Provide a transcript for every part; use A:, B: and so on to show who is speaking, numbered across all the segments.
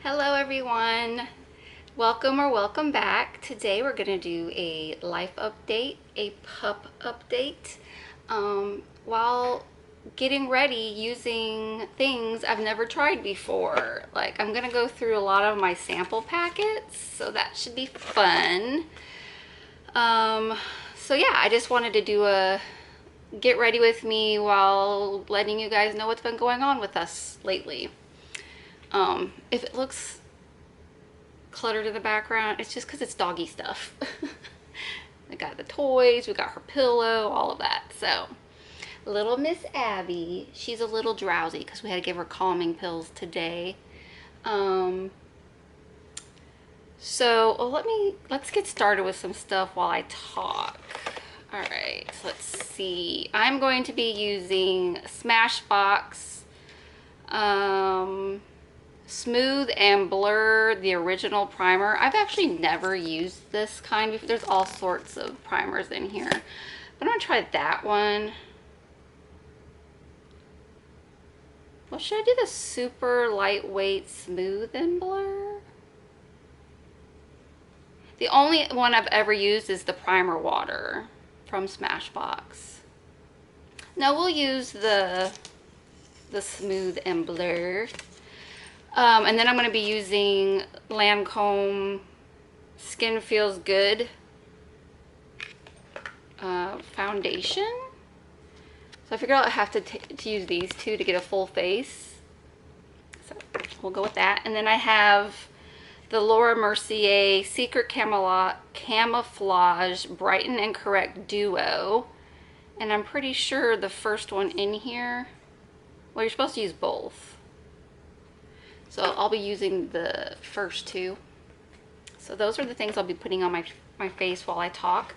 A: Hello everyone, welcome or welcome back. Today we're going to do a life update, a pup update, while getting ready using things I've never tried before. Like, I'm going to go through a lot of my sample packets, so that should be fun. So yeah, I just wanted to do a get ready with me while letting you guys know what's been going on with us lately. If it looks cluttered in the background, it's just because it's doggy stuff. We got the toys, we got her pillow, all of that. So little Miss Abby, she's a little drowsy because we had to give her calming pills today. Let's get started with some stuff while I talk. All right, so let's see. I'm going to be using Smashbox Smooth and Blur, the original primer. I've actually never used this kind before. There's all sorts of primers in here, but I'm gonna try that one. Well, should I do the super lightweight Smooth and Blur? The only one I've ever used is the primer water from Smashbox. No, we'll use the Smooth and Blur. And then I'm going to be using Lancome Skin Feels Good foundation. So I figured out I have to use these two to get a full face. So we'll go with that. And then I have the Laura Mercier Secret Camouflage Brighten and Correct Duo. And I'm pretty sure the first one in here, well, you're supposed to use both. So I'll be using the first two. So those are the things I'll be putting on my face while I talk.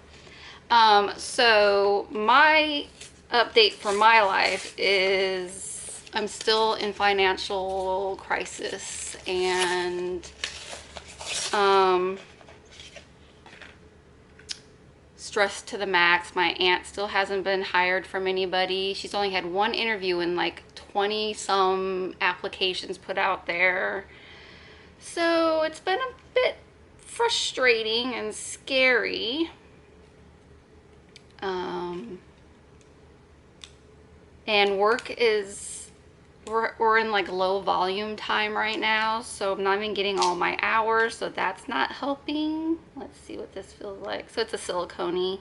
A: So my update for my life is I'm still in financial crisis and stressed to the max. My aunt still hasn't been hired from anybody. She's only had one interview in like 20 some applications put out there. So it's been a bit frustrating and scary. And work is, we're in like low volume time right now, so I'm not even getting all my hours, so that's not helping. Let's see what this feels like. So it's a silicone-y.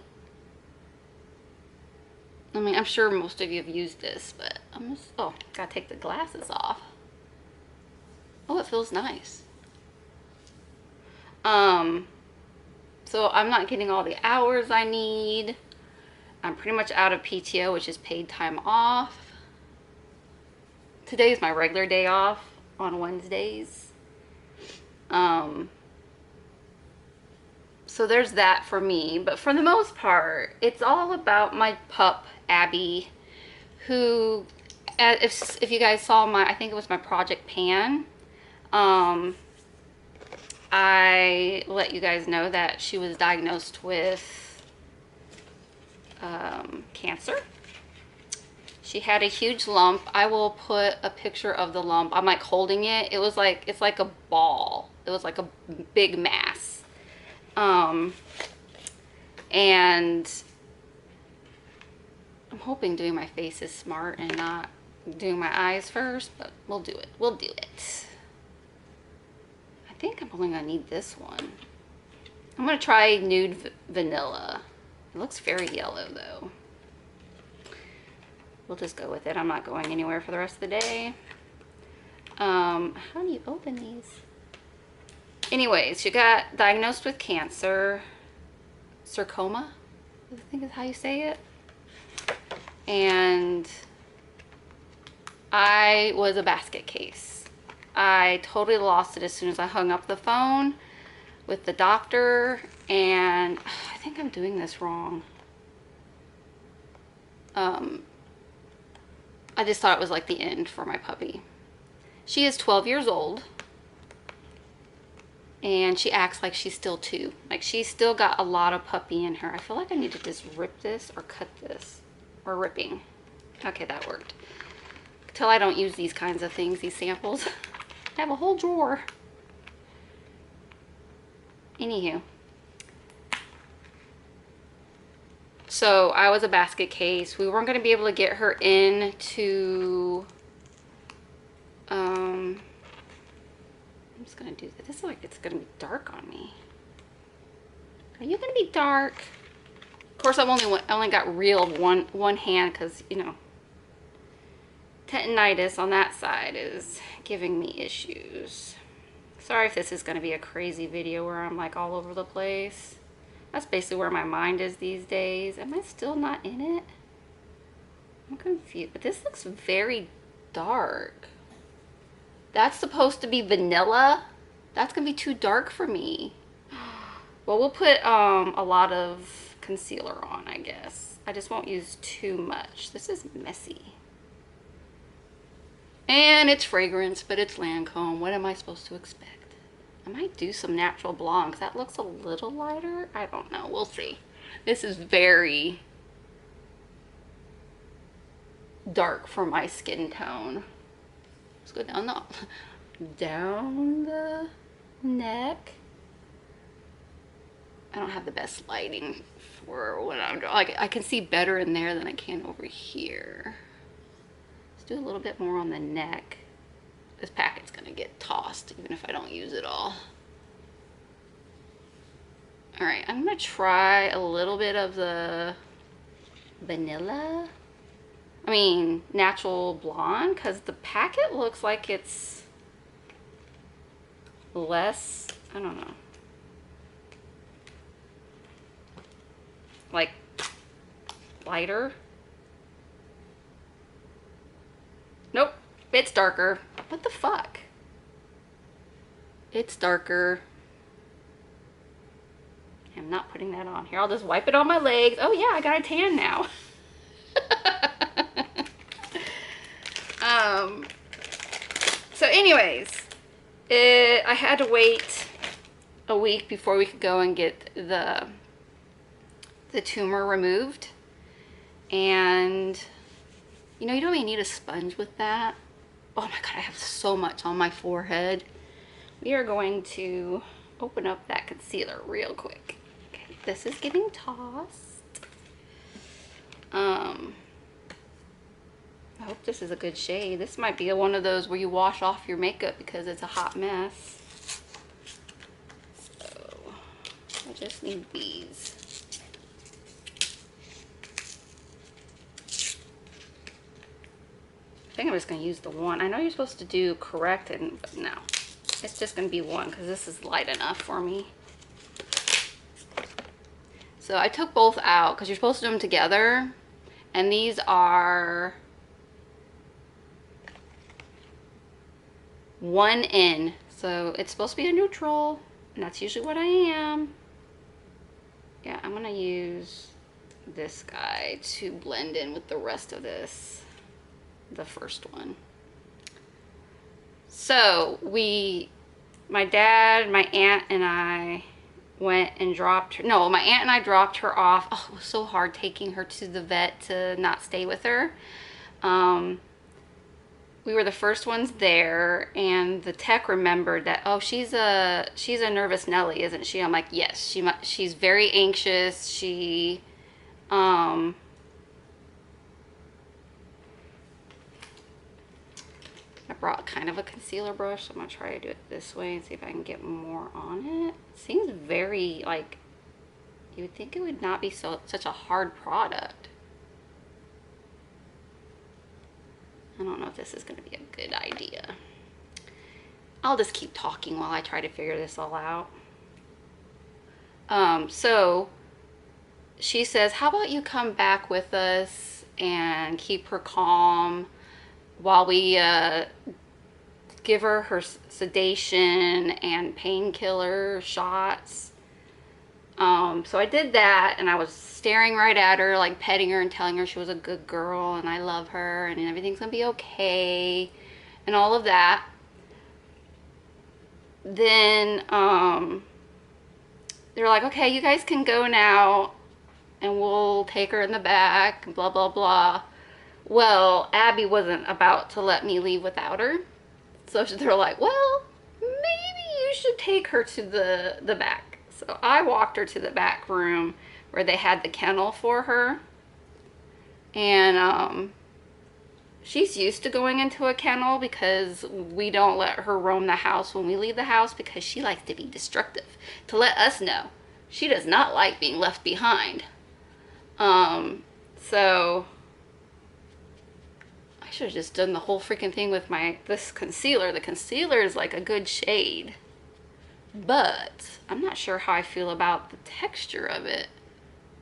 A: I mean, I'm sure most of you have used this, but I'm just, oh, gotta take the glasses off. Oh, it feels nice. So I'm not getting all the hours I need. I'm pretty much out of PTO, which is paid time off. Today is my regular day off on Wednesdays. So there's that for me, but for the most part, it's all about my pup, Abby, who, if you guys saw I think it was my Project Pan, I let you guys know that she was diagnosed with cancer. She had a huge lump. I will put a picture of the lump. I'm like holding it. It's like a ball. It was like a big mass. And I'm hoping doing my face is smart and not doing my eyes first, but we'll do it. We'll do it. I think I'm only gonna need this one. I'm gonna try Nude Vanilla. It looks very yellow though. We'll just go with it. I'm not going anywhere for the rest of the day. How do you open these? Anyways, she got diagnosed with cancer. Sarcoma, I think is how you say it. And I was a basket case. I totally lost it as soon as I hung up the phone with the doctor, and I think I'm doing this wrong. I just thought it was like the end for my puppy. She is 12 years old, and she acts like she's still 2. Like, she's still got a lot of puppy in her. I feel like I need to just rip this or cut this, or ripping. Okay, that worked. Till I don't use these kinds of things, these samples. I have a whole drawer. Anywho. So I was a basket case. We weren't going to be able to get her into, I'm just going to do this. This is like, it's going to be dark on me. Are you going to be dark? Of course, I only got real one hand because, you know, tendinitis on that side is giving me issues. Sorry if this is going to be a crazy video where I'm like all over the place. That's basically where my mind is these days. Am I still not in it? I'm confused, but this looks very dark. That's supposed to be vanilla? That's gonna be too dark for me. Well, we'll put a lot of concealer on, I guess. I just won't use too much. This is messy. And it's fragrance, but it's Lancome. What am I supposed to expect? I might do some natural blonde because that looks a little lighter. I don't know. We'll see. This is very dark for my skin tone. Let's go down the neck. I don't have the best lighting for when I'm like I can see better in there than I can over here. Let's do a little bit more on the neck. This packet's gonna get tossed even if I don't use it all. All right, I'm gonna try a little bit of the natural blonde, because the packet looks like it's less, I don't know, like lighter. Nope, it's darker. What the fuck? It's darker. I'm not putting that on here. I'll just wipe it on my legs. Oh yeah, I got a tan now. So anyways, I had to wait a week before we could go and get the tumor removed. And you know, you don't even need a sponge with that. Oh my God, I have so much on my forehead. We are going to open up that concealer real quick. Okay, this is getting tossed. I hope this is a good shade. This might be one of those where you wash off your makeup because it's a hot mess. So I just need these. I think I'm just going to use the one. I know you're supposed to do correct, but no. It's just going to be one because this is light enough for me. So I took both out because you're supposed to do them together. And these are 1 in. So it's supposed to be a neutral. And that's usually what I am. Yeah, I'm going to use this guy to blend in with the rest of this. The first one. So my dad, my aunt, and I went and dropped her. No, my aunt and I dropped her off. Oh, it was so hard taking her to the vet to not stay with her. We were the first ones there, and the tech remembered that, oh, she's a nervous Nelly, isn't she? I'm like, yes, she's very anxious. She I brought kind of a concealer brush, so I'm gonna try to do it this way and see if I can get more on it. It seems very, like, you would think it would not be such a hard product. I don't know if this is gonna be a good idea. I'll just keep talking while I try to figure this all out. So she says, how about you come back with us and keep her calm while we give her sedation and painkiller shots. So I did that, and I was staring right at her, like petting her and telling her she was a good girl and I love her and everything's gonna be okay and all of that. Then they're like, okay, you guys can go now and we'll take her in the back, blah blah blah. Well, Abby wasn't about to let me leave without her. So they're like, well, maybe you should take her to the back. So I walked her to the back room where they had the kennel for her. And she's used to going into a kennel because we don't let her roam the house when we leave the house because she likes to be destructive. To let us know, she does not like being left behind. So I should have just done the whole freaking thing with this concealer. The concealer is like a good shade, but I'm not sure how I feel about the texture of it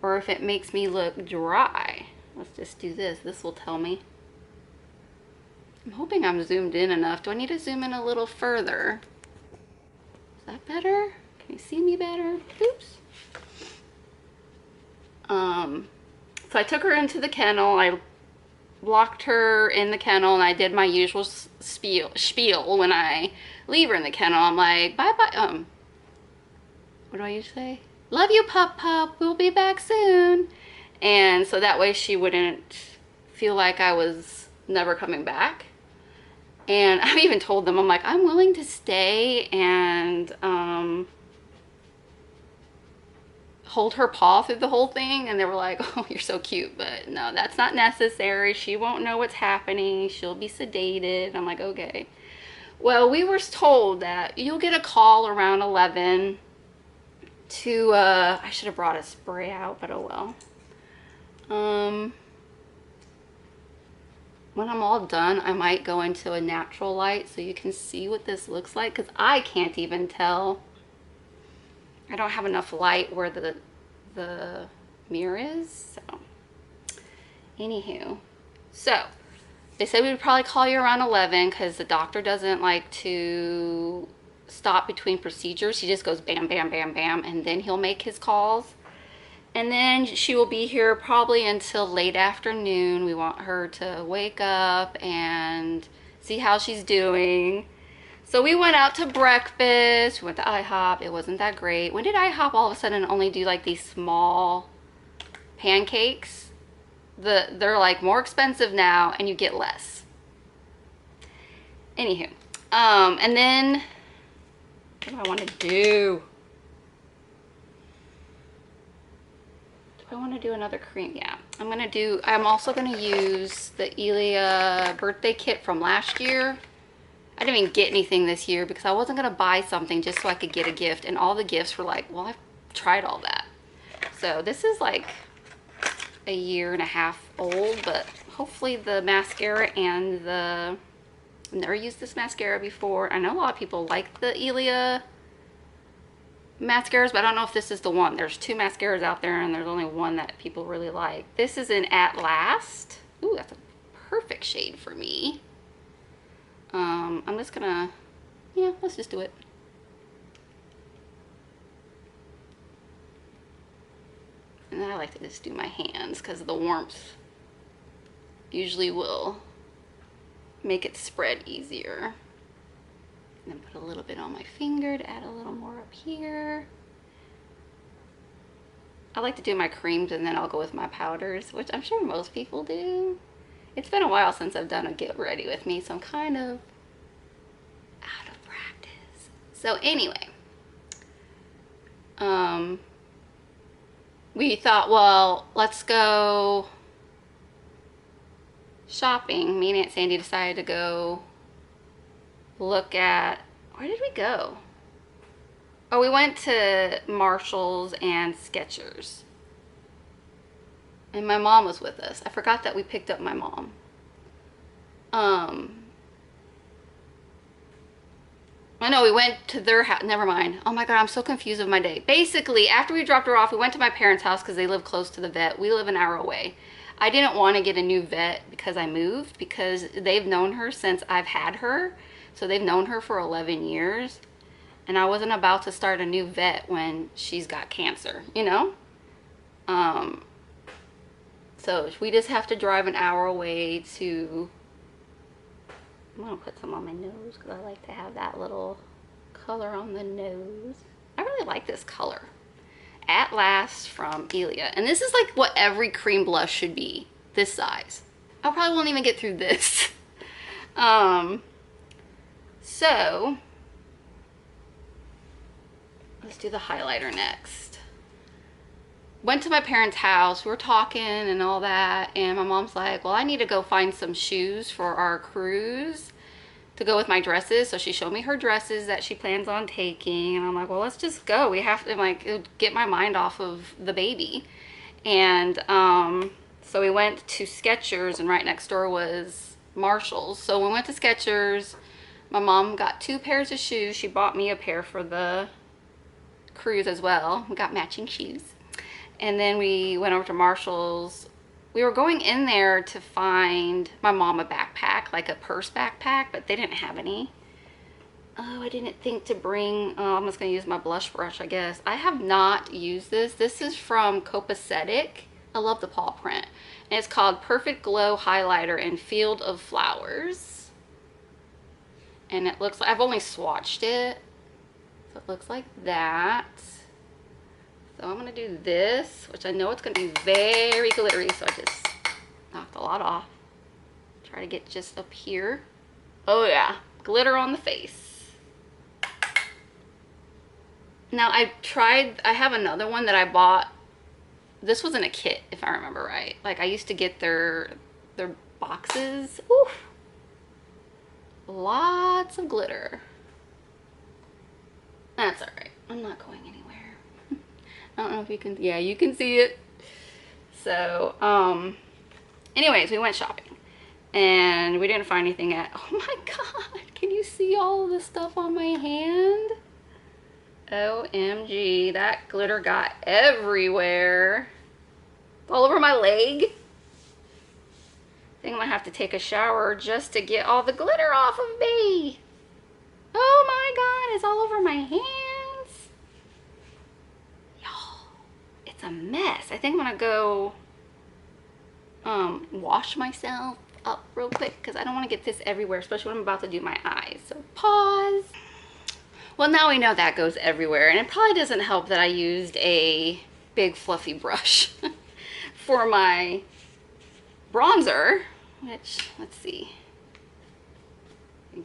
A: or if it makes me look dry. Let's just do this. This will tell me. I'm hoping I'm zoomed in enough. Do I need to zoom in a little further? Is that better? Can you see me better? Oops. So I took her into the kennel. I locked her in the kennel and I did my usual spiel when I leave her in the kennel. I'm like, bye-bye. What do I usually say? Love you, pup. We'll be back soon. And so that way she wouldn't feel like I was never coming back. And I've even told them, I'm like, I'm willing to stay and hold her paw through the whole thing. And they were like, oh, you're so cute. But no, that's not necessary. She won't know what's happening. She'll be sedated. I'm like, okay. Well, we were told that you'll get a call around 11 to, I should have brought a spray out, but oh well. When I'm all done, I might go into a natural light so you can see what this looks like, because I can't even tell. I don't have enough light where the mirror is. So, anywho. So, they said we would probably call you around 11 because the doctor doesn't like to stop between procedures. He just goes bam, bam, bam, bam, and then he'll make his calls. And then she will be here probably until late afternoon. We want her to wake up and see how she's doing. So we went out to breakfast. We went to IHOP. It wasn't that great. When did IHOP all of a sudden only do like these small pancakes? They're like more expensive now and you get less. Anywho. And then what do I want to do? I want to do another cream. Yeah, I'm also going to use the Elia birthday kit from last year. I didn't even get anything this year because I wasn't going to buy something just so I could get a gift. And all the gifts were like, well, I've tried all that. So this is like a year and a half old, but hopefully the mascara and I've never used this mascara before. I know a lot of people like the Elia mascaras, but I don't know if this is the one. There's 2 mascaras out there and there's only one that people really like. This is in At Last. Ooh, that's a perfect shade for me. I'm just gonna, yeah, let's just do it. And then I like to just do my hands because the warmth usually will make it spread easier. And then put a little bit on my finger to add a little more up here. I like to do my creams and then I'll go with my powders, which I'm sure most people do. It's been a while since I've done a get ready with me, so I'm kind of out of practice. So anyway, we thought, well, let's go shopping. Me and Aunt Sandy decided to go look at, where did we go? Oh, we went to Marshall's and Skechers. And my mom was with us. I forgot that we picked up my mom. I know we went to their house. Never mind. Oh my God, I'm so confused with my day. Basically, after we dropped her off, we went to my parents' house because they live close to the vet. We live an hour away. I didn't want to get a new vet because I moved, because they've known her since I've had her. So they've known her for 11 years. And I wasn't about to start a new vet when she's got cancer, you know? So we just have to drive an hour away to, I'm gonna put some on my nose because I like to have that little color on the nose. I really like this color. At Last from Elia. And this is like what every cream blush should be, this size. I probably won't even get through this. So let's let's do the highlighter next. Went to my parents' house. We were talking and all that, and my mom's like, well, I need to go find some shoes for our cruise to go with my dresses. So she showed me her dresses that she plans on taking, and I'm like, well, let's just go. We have to, like, get my mind off of the baby. And so we went to Skechers, and right next door was Marshall's. So we went to Skechers. My mom got 2 pairs of shoes. She bought me a pair for the cruise as well. We got matching shoes. And then we went over to Marshall's. We were going in there to find my mom a backpack, like a purse backpack, but they didn't have any. Oh, I didn't think to bring, I'm just going to use my blush brush, I guess. I have not used this. This is from Copacetic. I love the paw print. And it's called Perfect Glow Highlighter in Field of Flowers. And it looks like, I've only swatched it. So it looks like that. So I'm going to do this, which I know it's going to be very glittery, so I just knocked a lot off. Try to get just up here. Oh yeah, glitter on the face. Now I have another one that I bought. This was in a kit, if I remember right. Like I used to get their boxes. Oof. Lots of glitter. That's all right. I'm not going anywhere. I don't know if you can, yeah, you can see it. So, anyways, we went shopping and we didn't find anything oh my God, can you see all of the stuff on my hand? OMG, that glitter got everywhere. All over my leg. I think I'm gonna have to take a shower just to get all the glitter off of me. Oh my God, it's all over my hands. It's a mess. I think I'm gonna go wash myself up real quick because I don't want to get this everywhere, especially when I'm about to do my eyes. So pause. Well, now we know that goes everywhere, and it probably doesn't help that I used a big fluffy brush for my bronzer, which, let's see,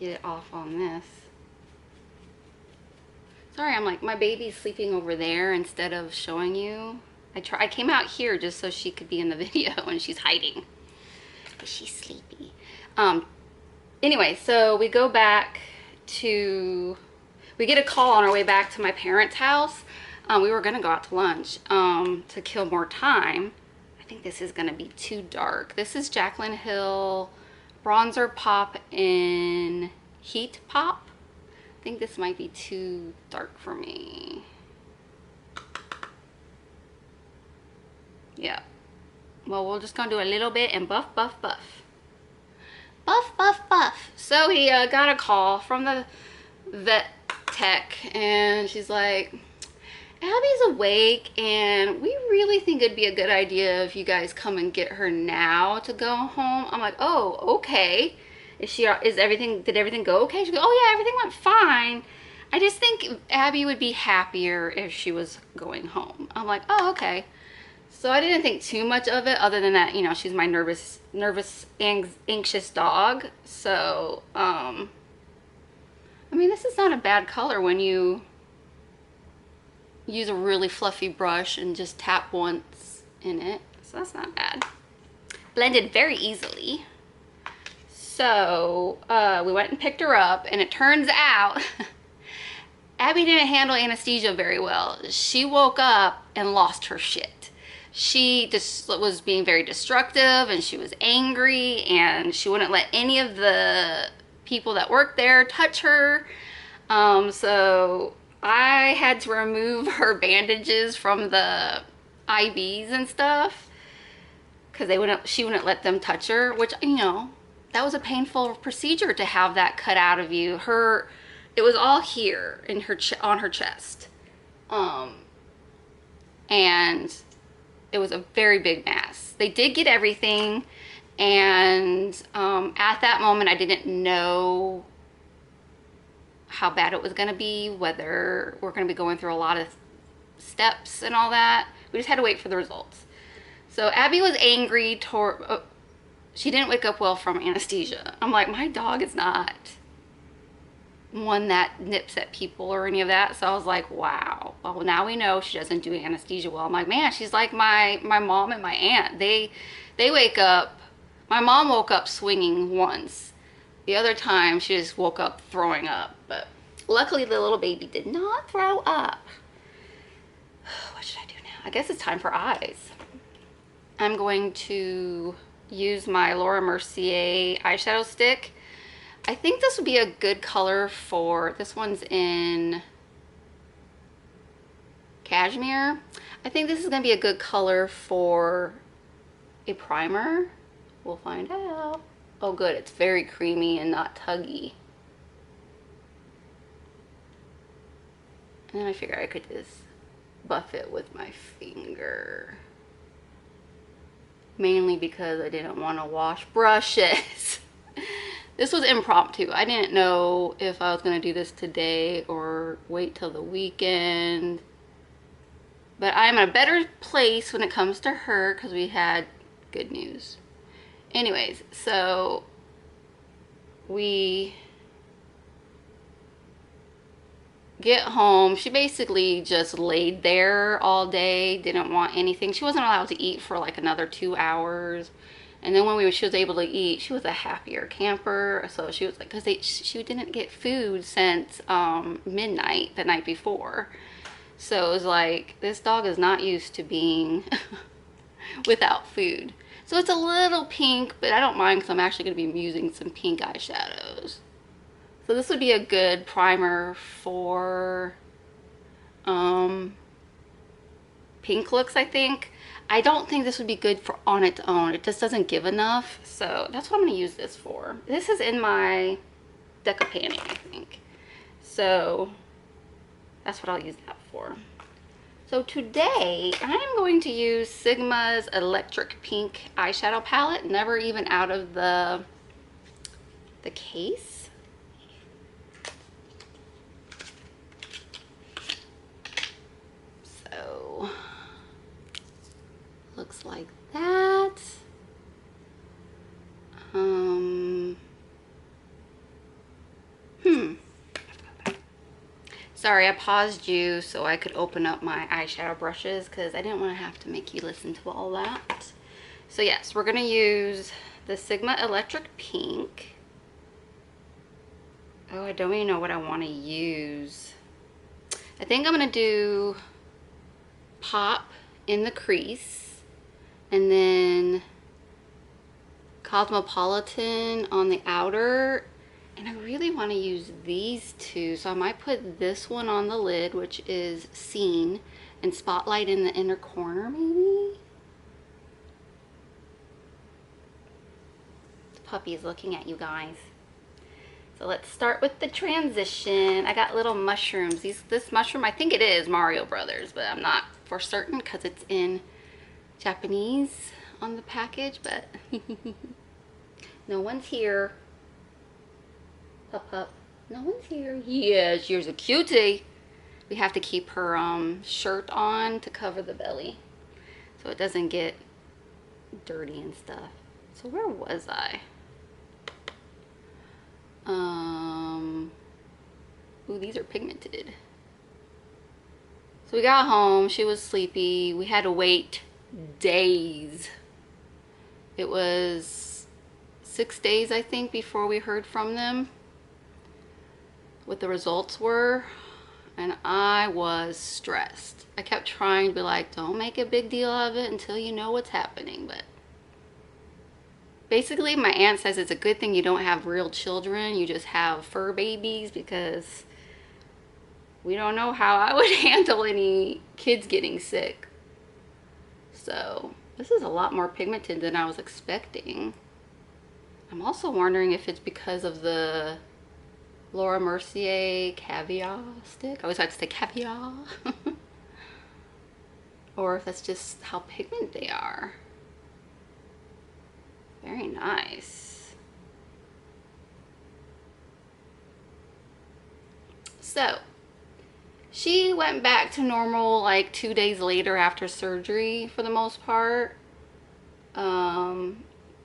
A: get it off on this. Sorry, I'm like, my baby's sleeping over there instead of showing you. I came out here just so she could be in the video, and she's hiding because she's sleepy. Anyway, so we go back to, we get a call on our way back to my parents' house. We were gonna go out to lunch to kill more time. I think this is gonna be too dark. This is Jaclyn Hill Bronzer Pop in Heat Pop. I think this might be too dark for me. Yeah. Well, we're just gonna do a little bit and buff, buff, buff. Buff, buff, buff. So he got a call from the vet tech, and she's like, Abby's awake, and we really think it'd be a good idea if you guys come and get her now to go home. I'm like, oh, okay. Did everything go okay? She goes, oh yeah, everything went fine. I just think Abby would be happier if she was going home. I'm like, oh, okay. So I didn't think too much of it other than that, you know, she's my nervous, anxious dog. So, I mean, this is not a bad color when you use a really fluffy brush and just tap once in it. So that's not bad. Blended very easily. So we went and picked her up, and it turns out Abby didn't handle anesthesia very well. She woke up and lost her shit. She just was being very destructive, and she was angry, and she wouldn't let any of the people that worked there touch her. So I had to remove her bandages from the IVs and stuff because she wouldn't let them touch her, which, you know, that was a painful procedure to have that cut out of you. It was all here in on her chest. And it was a very big mass. They did get everything, and at that moment I didn't know how bad it was gonna be, whether we're gonna be going through a lot of steps and all that. We just had to wait for the results. So Abby was angry she didn't wake up well from anesthesia. I'm like, my dog is not one that nips at people or any of that. So I was like, wow. Well, now we know she doesn't do anesthesia well. I'm like, man, she's like my mom and my aunt. They wake up. My mom woke up swinging once. The other time she just woke up throwing up. But luckily the little baby did not throw up. What should I do now? I guess it's time for eyes. I'm going to use my Laura Mercier eyeshadow stick. I think this would be a good color for, this one's in Cashmere. I think this is going to be a good color for a primer. We'll find out. Oh good, it's very creamy and not tuggy. And then I figured I could just buff it with my finger. Mainly because I didn't want to wash brushes. This was impromptu. I didn't know if I was going to do this today or wait till the weekend. But I'm in a better place when it comes to her because we had good news. Anyways, so we get home. She basically just laid there all day, didn't want anything. She wasn't allowed to eat for like another 2 hours. And then when she was able to eat, she was a happier camper. So she was like, because she didn't get food since midnight the night before. So it was like, this dog is not used to being without food. So it's a little pink, but I don't mind because I'm actually going to be using some pink eyeshadows. So this would be a good primer for pink looks, I think. I don't think this would be good for on its own. It just doesn't give enough. So that's what I'm going to use this for. This is in my Decapani, I think. So that's what I'll use that for. So today I'm going to use Sigma's Electric Pink eyeshadow palette. Never even out of the case. So looks like that. Sorry, I paused you so I could open up my eyeshadow brushes because I didn't want to have to make you listen to all that. So yes, we're going to use the Sigma Electric Pink. Oh, I don't even know what I want to use. I think I'm going to do Pop in the crease and then Cosmopolitan on the outer. And I really want to use these two, so I might put this one on the lid, which is Scene, and Spotlight in the inner corner, maybe? The puppy's looking at you guys. So let's start with the transition. I got little mushrooms. This mushroom, I think it is Mario Brothers, but I'm not for certain because it's in Japanese on the package, but no one's here. Up. No one's here. Yeah, she's a cutie. We have to keep her shirt on to cover the belly so it doesn't get dirty and stuff. So where was I? Ooh, these are pigmented. So we got home. She was sleepy. We had to wait days. It was 6 days, I think, before we heard from them what the results were, and I was stressed. I kept trying to be like, don't make a big deal of it until you know what's happening, but basically my aunt says it's a good thing you don't have real children, you just have fur babies, because we don't know how I would handle any kids getting sick. So this is a lot more pigmented than I was expecting. I'm also wondering if it's because of the Laura Mercier caviar stick. I always like to say caviar. Or if that's just how pigmented they are. Very nice. So she went back to normal like 2 days later after surgery for the most part.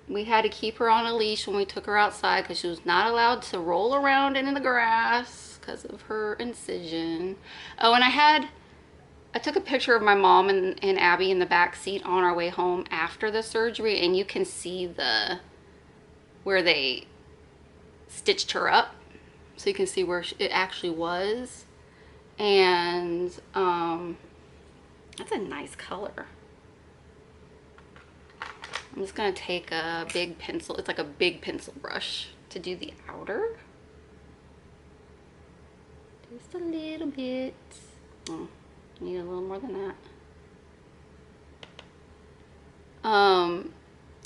A: we had to keep her on a leash when we took her outside because she was not allowed to roll around in the grass because of her incision. Oh, and I took a picture of my mom and Abby in the back seat on our way home after the surgery, and you can see where they stitched her up, so you can see where it actually was. And that's a nice color. I'm just gonna take a big pencil. It's like a big pencil brush to do the outer. Just a little bit. Oh, need a little more than that.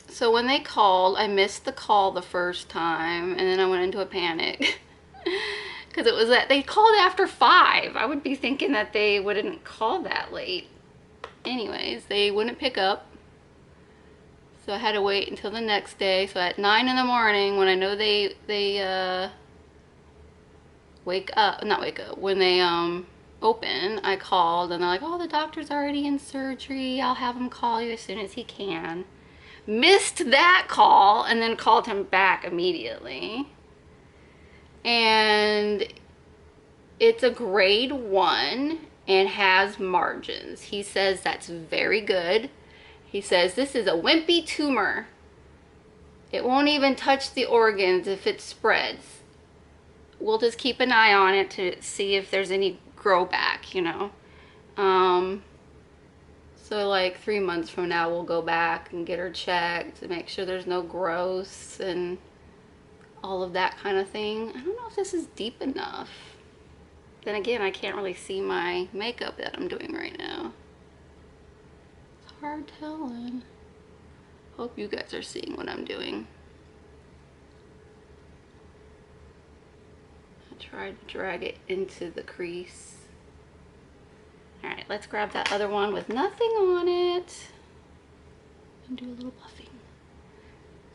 A: So when they called, I missed the call the first time, and then I went into a panic because it was that they called after 5. I would be thinking that they wouldn't call that late. Anyways, they wouldn't pick up, so I had to wait until the next day. So at 9 in the morning, when I know they wake up, not wake up, when they open, I called, and they're like, oh, the doctor's already in surgery, I'll have him call you as soon as he can. Missed that call and then called him back immediately. And it's a grade 1 and has margins. He says that's very good. He says this is a wimpy tumor. It won't even touch the organs if it spreads. We'll just keep an eye on it to see if there's any grow back, you know. So like 3 months from now, we'll go back and get her checked to make sure there's no growths and all of that kind of thing. I don't know if this is deep enough. Then again, I can't really see my makeup that I'm doing right now. It's hard telling. Hope you guys are seeing what I'm doing. I tried to drag it into the crease. All right, let's grab that other one with nothing on it and do a little buffing.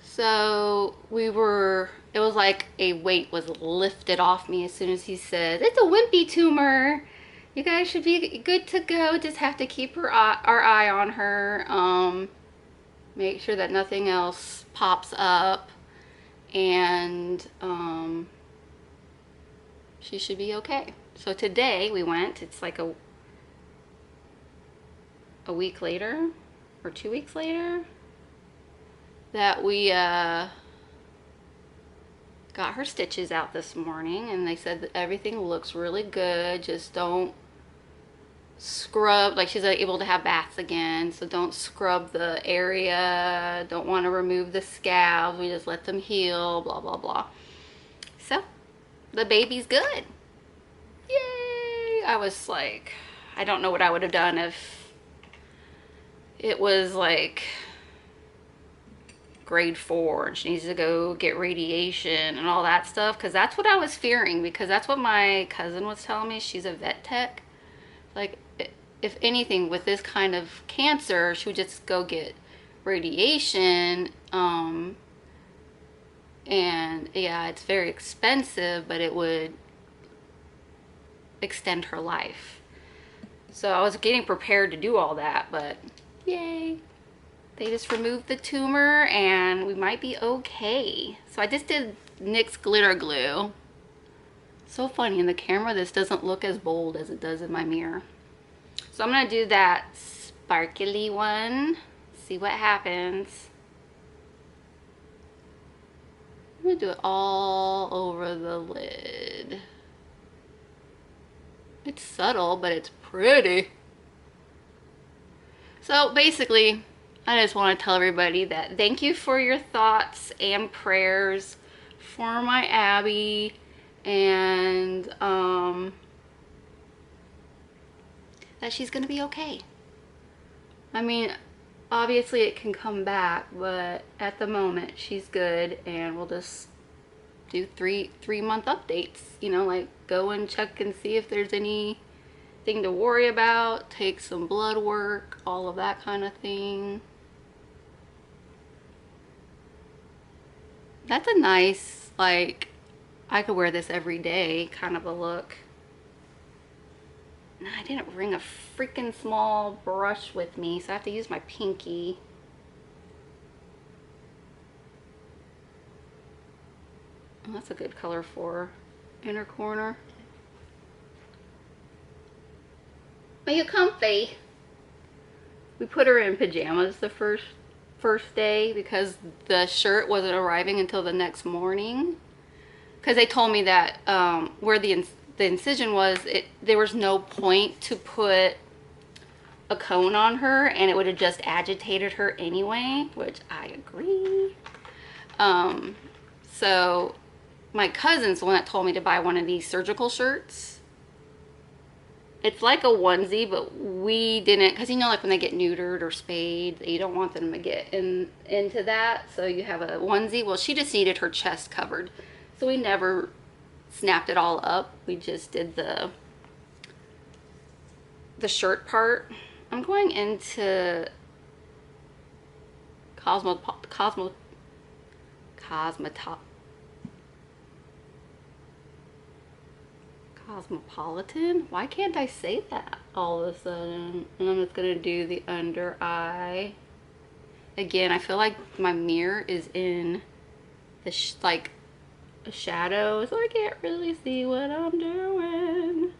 A: So it was like a weight was lifted off me as soon as he said, it's a wimpy tumor. You guys should be good to go. Just have to keep our eye on her. Make sure that nothing else pops up, and she should be okay. So today we went, it's like a week later or 2 weeks later that we got her stitches out this morning, and they said that everything looks really good. Just don't scrub, like she's able to have baths again, so don't scrub the area, don't want to remove the scabs, we just let them heal, blah blah blah. So the baby's good. Yay! I was like, I don't know what I would have done if it was like grade 4 and she needs to go get radiation and all that stuff, because that's what I was fearing, because that's what my cousin was telling me. She's a vet tech. Like, if anything with this kind of cancer, she would just go get radiation, and yeah, it's very expensive, but it would extend her life. So I was getting prepared to do all that, but yay, they just removed the tumor and we might be okay. So I just did NYX glitter glue. So funny, in the camera this doesn't look as bold as it does in my mirror. So I'm gonna do that sparkly one, see what happens. I'm gonna do it all over the lid. It's subtle, but it's pretty. So basically, I just want to tell everybody that thank you for your thoughts and prayers for my Abby, and that she's gonna be okay. I mean, obviously it can come back, but at the moment she's good, and we'll just do three-month updates, you know, like go and check and see if there's anything to worry about, take some blood work, all of that kind of thing. That's a nice, like, I could wear this every day kind of a look. I didn't bring a freaking small brush with me, so I have to use my pinky. that's a good color for inner corner. Are you comfy? We put her in pajamas the first day because the shirt wasn't arriving until the next morning. Because they told me that where the incision was, there was no point to put a cone on her, and it would have just agitated her anyway, which I agree. So my cousin's the one that told me to buy one of these surgical shirts. It's like a onesie, but we didn't, because you know, like when they get neutered or spayed, you don't want them to get into that, so you have a onesie. Well, she just needed her chest covered, so we never snapped it all up. We just did the shirt part. I'm going into Cosmopolitan. Why can't I say that all of a sudden? And I'm just gonna do the under eye. Again, I feel like my mirror is in the like a shadow, so I can't really see what I'm doing.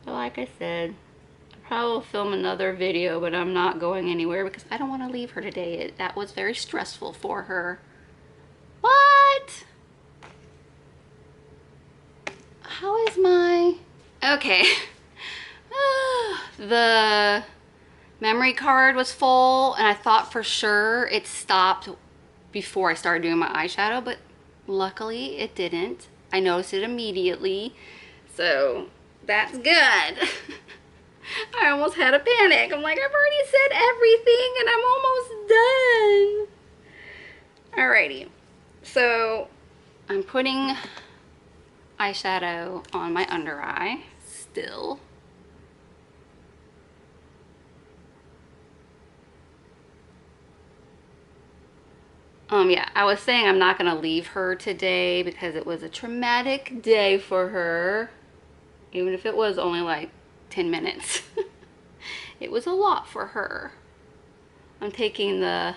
A: But like I said, I probably will film another video, but I'm not going anywhere because I don't want to leave her today. That was very stressful for her. What? How is my... Okay. The memory card was full, and I thought for sure it stopped before I started doing my eyeshadow, but luckily it didn't. I noticed it immediately, so that's good. I almost had a panic. I'm like, I've already said everything and I'm almost done. Alrighty. So I'm putting eyeshadow on my under eye still. Yeah, I was saying I'm not gonna leave her today because it was a traumatic day for her. Even if it was only like 10 minutes. It was a lot for her. I'm taking the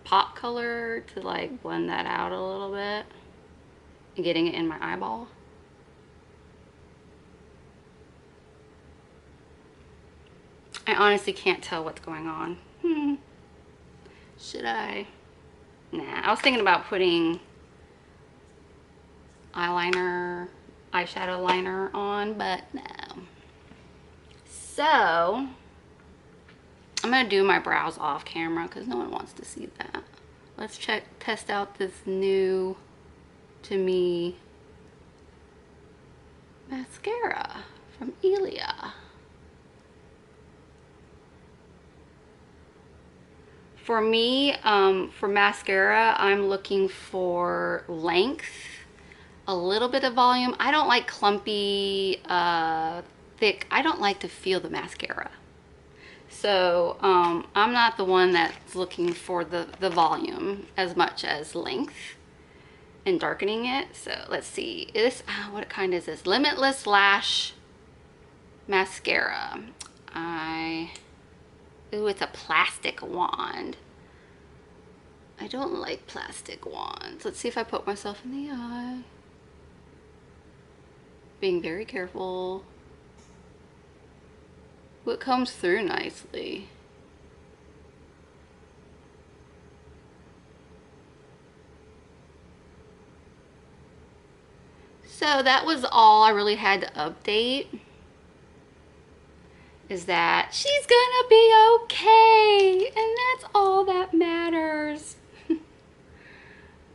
A: pop color to like blend that out a little bit and getting it in my eyeball. I honestly can't tell what's going on. Should I? Nah, I was thinking about putting eyeshadow liner on, but no. So I'm gonna do my brows off camera because no one wants to see that. Let's test out this new, to me, mascara from Ilia. For me, for mascara, I'm looking for length, a little bit of volume. I don't like clumpy, thick. I don't like to feel the mascara. So I'm not the one that's looking for the volume as much as length and darkening it. So let's see. This, what kind is this? Limitless Lash Mascara. Ooh, it's a plastic wand. I don't like plastic wands. Let's see if I put myself in the eye. Being very careful. Ooh, it comes through nicely. So that was all I really had to update. Is that she's gonna be okay, and that's all that matters.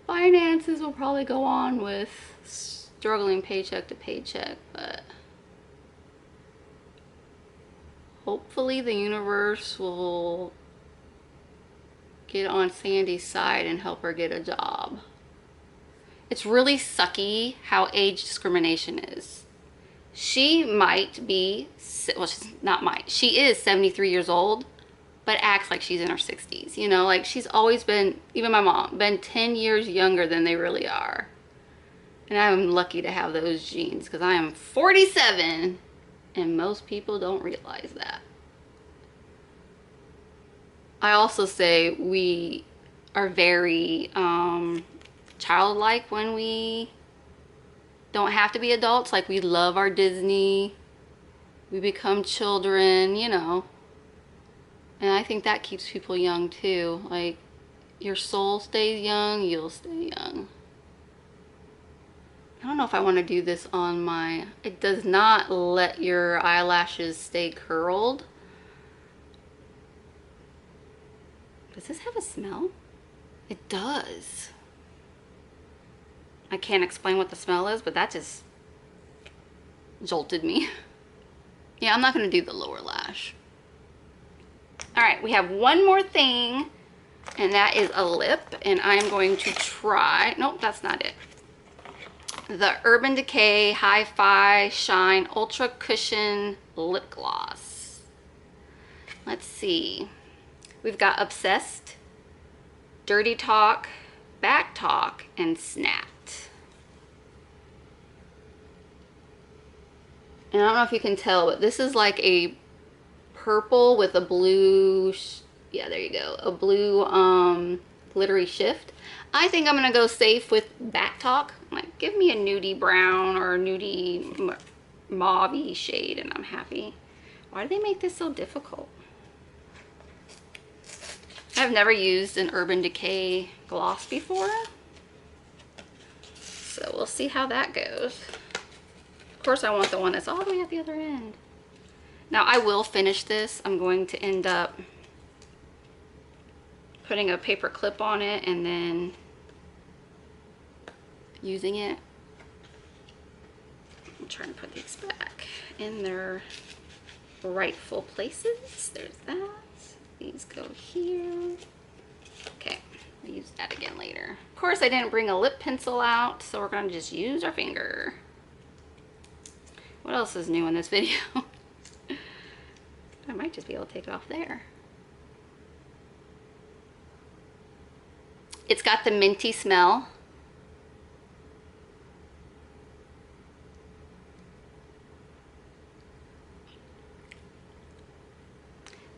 A: Finances will probably go on with struggling paycheck to paycheck, but hopefully the universe will get on Sandy's side and help her get a job. It's really sucky how age discrimination is. She might be, well, she's not might, she is 73 years old, but acts like she's in her 60s. You know, like she's always been, even my mom, been 10 years younger than they really are. And I'm lucky to have those genes because I am 47 and most people don't realize that. I also say we are very childlike when we don't have to be adults. Like, we love our Disney, we become children, you know. And I think that keeps people young too. Like, your soul stays young, you'll stay young. I don't know if I want to do this on my... It does not let your eyelashes stay curled. Does this have a smell? It does. I can't explain what the smell is, but that just jolted me. Yeah, I'm not going to do the lower lash. All right, we have one more thing, and that is a lip, and I'm going to try... Nope, that's not it. The Urban Decay Hi-Fi Shine Ultra Cushion Lip Gloss. Let's see. We've got Obsessed, Dirty Talk, Back Talk, and Snapped. And I don't know if you can tell, but this is like a purple with a blue... Yeah, there you go. A blue glittery shift. I think I'm gonna go safe with Back Talk. Like, give me a nudie brown or a nudie mauve-y shade and I'm happy. Why do they make this so difficult? I've never used an Urban Decay gloss before, so we'll see how that goes. Of course, I want the one that's all the way at the other end. Now, I will finish this. I'm going to end up putting a paper clip on it and then using it. I'm trying to put these back in their rightful places. There's that. These go here. Okay, I'll use that again later. Of course, I didn't bring a lip pencil out, so we're gonna just use our finger. What else is new in this video? I might just be able to take it off there. It's got the minty smell.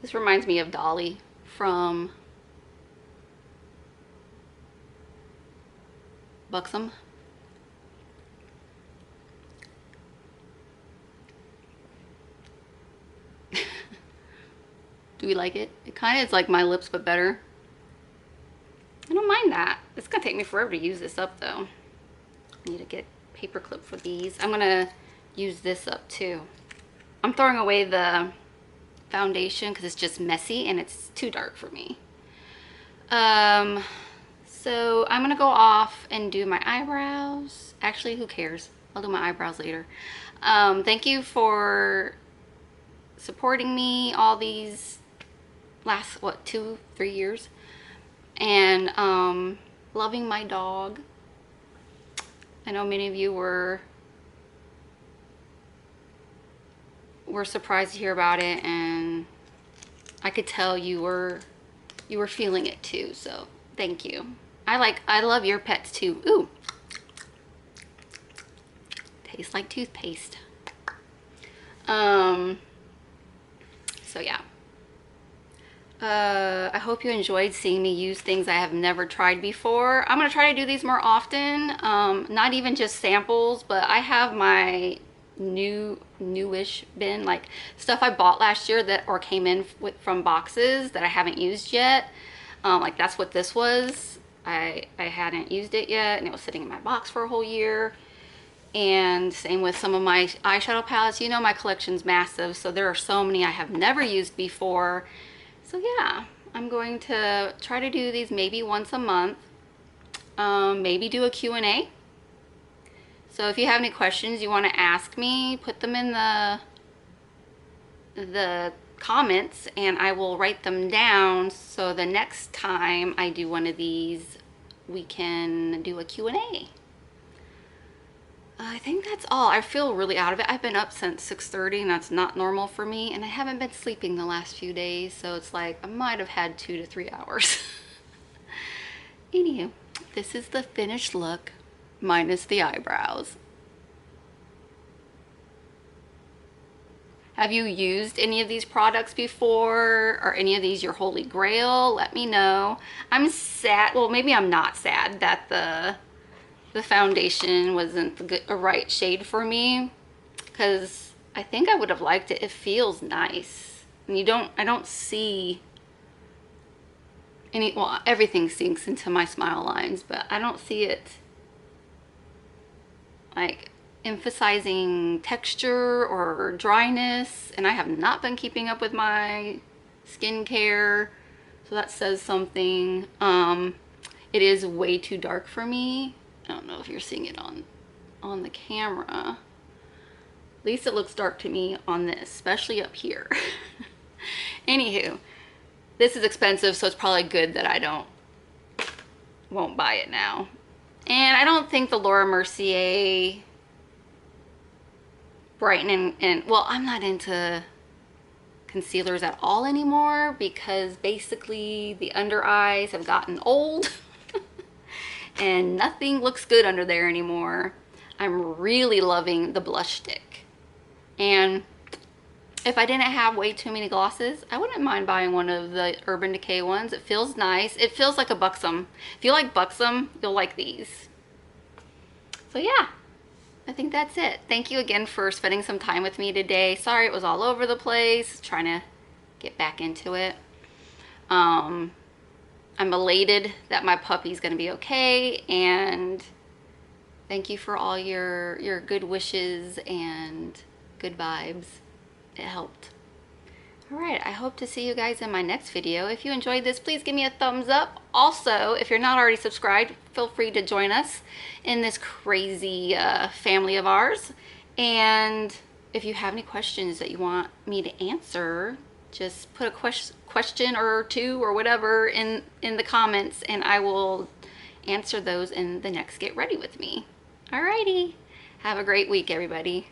A: This reminds me of Dolly from Buxom. Do we like it? It kind of is like my lips, but better. I don't mind that. It's gonna take me forever to use this up though. I need to get a paper clip for these. I'm gonna use this up too. I'm throwing away the foundation because it's just messy and it's too dark for me. So I'm gonna go off and do my eyebrows. Actually, who cares? I'll do my eyebrows later. Thank you for supporting me all these last, what, 2-3 years, and loving my dog. I know many of you were surprised to hear about it, and I could tell you were feeling it too, so thank you. I love your pets too. Ooh, tastes like toothpaste. So yeah, I hope you enjoyed seeing me use things I have never tried before. I'm gonna try to do these more often, not even just samples, but I have my newish bin, like stuff I bought last year that or came in from boxes that I haven't used yet. Like that's what this was. I hadn't used it yet, and it was sitting in my box for a whole year. And same with some of my eyeshadow palettes. You know, my collection's massive, so there are so many I have never used before. So yeah, I'm going to try to do these maybe once a month. Maybe do a Q&A. So if you have any questions you want to ask me, put them in the comments and I will write them down, so the next time I do one of these we can do a Q&A. I think that's all. I feel really out of it. I've been up since 6:30 and that's not normal for me, and I haven't been sleeping the last few days, so it's like I might have had 2 to 3 hours. Anywho, this is the finished look minus the eyebrows. Have you used any of these products before? Are any of these your holy grail? Let me know. I'm sad, well, maybe I'm not sad that the foundation wasn't a right shade for me, because I think I would have liked it. It feels nice. And I don't see any, well, everything sinks into my smile lines, but I don't see it like emphasizing texture or dryness, and I have not been keeping up with my skincare, so that says something. It is way too dark for me. I don't know if you're seeing it on the camera. At least it looks dark to me on this, especially up here. Anywho, this is expensive, so it's probably good that I won't buy it now. And I don't think the Laura Mercier Brighten and well, I'm not into concealers at all anymore, because basically the under eyes have gotten old and nothing looks good under there anymore. I'm really loving the blush stick. And if I didn't have way too many glosses, I wouldn't mind buying one of the Urban Decay ones. It feels nice. It feels like a Buxom. If you like Buxom, you'll like these. So yeah, I think that's it. Thank you again for spending some time with me today. Sorry it was all over the place, trying to get back into it. I'm elated that my puppy's gonna be okay, and thank you for all your good wishes and good vibes. It helped. All right, I hope to see you guys in my next video. If you enjoyed this, please give me a thumbs up. Also, if you're not already subscribed, feel free to join us in this crazy family of ours. And if you have any questions that you want me to answer, just put a question or two or whatever in the comments, and I will answer those in the next Get Ready With Me. Alrighty, have a great week, everybody.